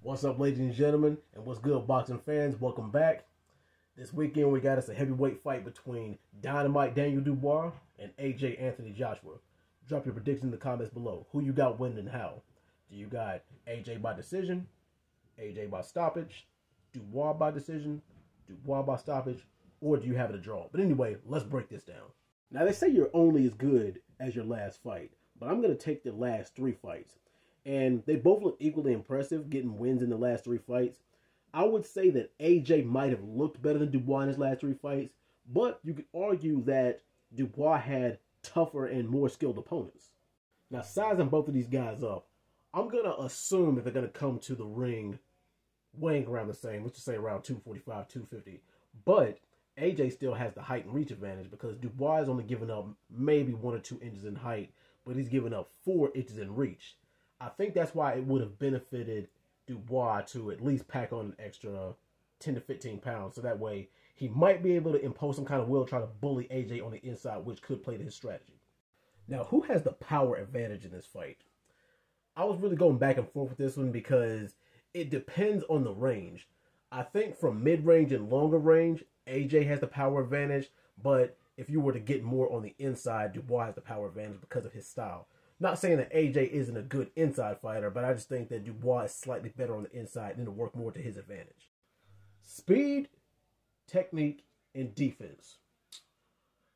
What's up, ladies and gentlemen, and what's good, boxing fans? Welcome back. This weekend, we got us a heavyweight fight between Dynamite Daniel Dubois and AJ Anthony Joshua. Drop your prediction in the comments below. Who you got winning and how? Do you got AJ by decision, AJ by stoppage, Dubois by decision, Dubois by stoppage, or do you have it a draw? But anyway, let's break this down. Now, they say you're only as good as your last fight, but I'm going to take the last three fights. And they both look equally impressive, getting wins in the last three fights. I would say that AJ might have looked better than Dubois in his last three fights, but you could argue that Dubois had tougher and more skilled opponents. Now, sizing both of these guys up, I'm going to assume that they're going to come to the ring weighing around the same. Let's just say around 245, 250. But AJ still has the height and reach advantage because Dubois is only giving up maybe 1 or 2 inches in height, but he's giving up 4 inches in reach. I think that's why it would have benefited Dubois to at least pack on an extra 10 to 15 pounds. So that way he might be able to impose some kind of will, try to bully AJ on the inside, which could play to his strategy. Now, who has the power advantage in this fight? I was really going back and forth with this one because it depends on the range. I think from mid-range and longer range, AJ has the power advantage. But if you were to get more on the inside, Dubois has the power advantage because of his style. Not saying that AJ isn't a good inside fighter, but I just think that Dubois is slightly better on the inside and it'll work more to his advantage. Speed, technique, and defense.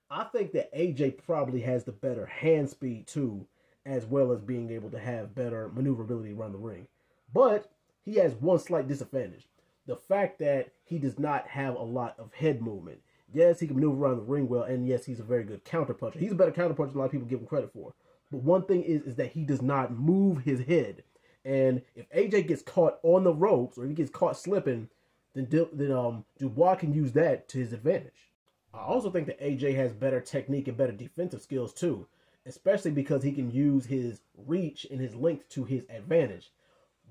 I think that AJ probably has the better hand speed too, as well as being able to have better maneuverability around the ring. But he has one slight disadvantage. The fact that he does not have a lot of head movement. Yes, he can maneuver around the ring well, and yes, he's a very good counterpuncher. He's a better counterpuncher than a lot of people give him credit for. But one thing is that he does not move his head. And if AJ gets caught on the ropes or if he gets caught slipping, then Dubois can use that to his advantage. I also think that AJ has better technique and better defensive skills too, especially because he can use his reach and his length to his advantage.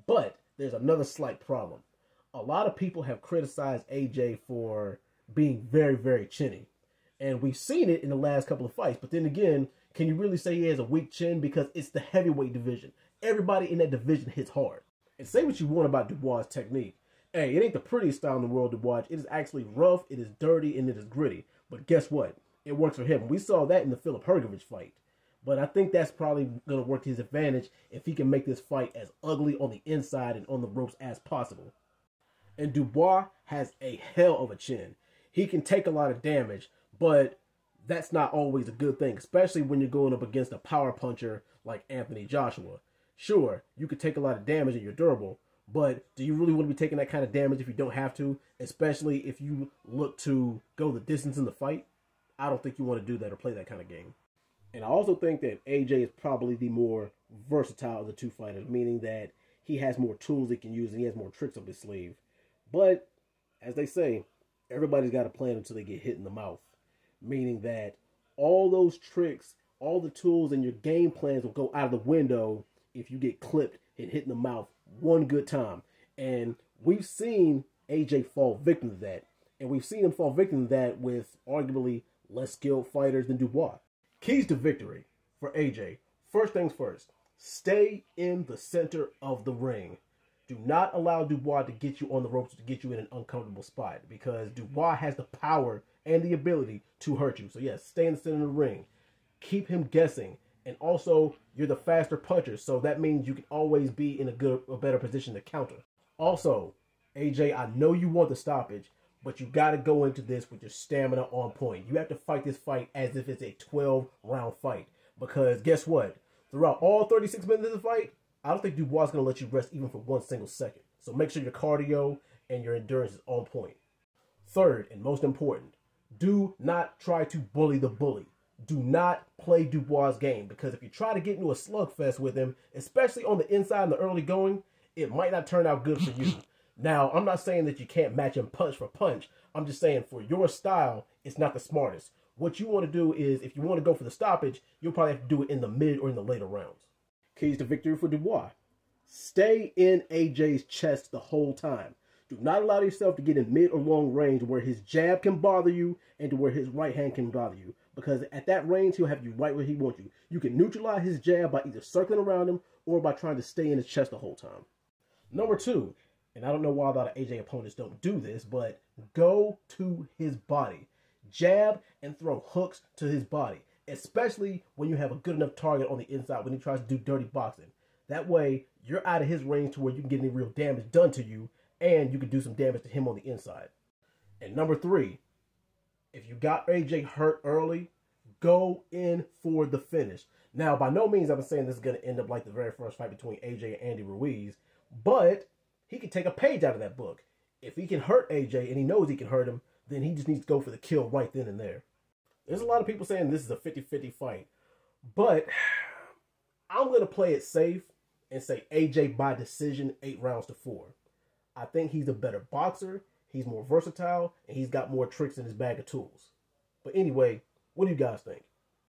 But there's another slight problem. A lot of people have criticized AJ for being very, very chinny. And we've seen it in the last couple of fights. But then again, can you really say he has a weak chin? Because it's the heavyweight division. Everybody in that division hits hard. And say what you want about Dubois' technique. Hey, it ain't the prettiest style in the world to watch. It is actually rough, it is dirty, and it is gritty. But guess what? It works for him. We saw that in the Philip Hrgovic fight. But I think that's probably going to work to his advantage if he can make this fight as ugly on the inside and on the ropes as possible. And Dubois has a hell of a chin. He can take a lot of damage, but that's not always a good thing, especially when you're going up against a power puncher like Anthony Joshua. Sure, you could take a lot of damage and you're durable, but do you really want to be taking that kind of damage if you don't have to, especially if you look to go the distance in the fight? I don't think you want to do that or play that kind of game. And I also think that AJ is probably the more versatile of the two fighters, meaning that he has more tools he can use and he has more tricks up his sleeve. But, as they say, everybody's got a plan until they get hit in the mouth. Meaning that all those tricks, all the tools, and your game plans will go out of the window if you get clipped and hit in the mouth one good time. And we've seen AJ fall victim to that. And we've seen him fall victim to that with arguably less skilled fighters than Dubois. Keys to victory for AJ. First things first, stay in the center of the ring. Do not allow Dubois to get you on the ropes, to get you in an uncomfortable spot, because Dubois has the power and the ability to hurt you. So yes, stay in the center of the ring. Keep him guessing. And also, you're the faster puncher, so that means you can always be in a better position to counter. Also, AJ, I know you want the stoppage, but you got to go into this with your stamina on point. You have to fight this fight as if it's a 12-round fight. Because guess what? Throughout all 36 minutes of the fight, I don't think Dubois is going to let you rest even for 1 single second. So make sure your cardio and your endurance is on point. Third, and most important, do not try to bully the bully. Do not play Dubois' game, because if you try to get into a slugfest with him, especially on the inside in the early going, it might not turn out good for you. Now, I'm not saying that you can't match him punch for punch. I'm just saying for your style, it's not the smartest. What you want to do is, if you want to go for the stoppage, you'll probably have to do it in the mid or in the later rounds. Keys to victory for Dubois. Stay in AJ's chest the whole time. Do not allow yourself to get in mid or long range where his jab can bother you and to where his right hand can bother you. Because at that range, he'll have you right where he wants you. You can neutralize his jab by either circling around him or by trying to stay in his chest the whole time. Number two, and I don't know why a lot of AJ opponents don't do this, but go to his body. Jab and throw hooks to his body, especially when you have a good enough target on the inside when he tries to do dirty boxing. That way, you're out of his range to where you can get any real damage done to you, and you can do some damage to him on the inside. And number 3, if you got AJ hurt early, go in for the finish. Now, by no means I'm saying this is going to end up like the very first fight between AJ and Andy Ruiz, but he can take a page out of that book. If he can hurt AJ and he knows he can hurt him, then he just needs to go for the kill right then and there. There's a lot of people saying this is a 50-50 fight, but I'm going to play it safe and say AJ by decision, 8 rounds to 4. I think he's a better boxer, he's more versatile, and he's got more tricks in his bag of tools. But anyway, what do you guys think?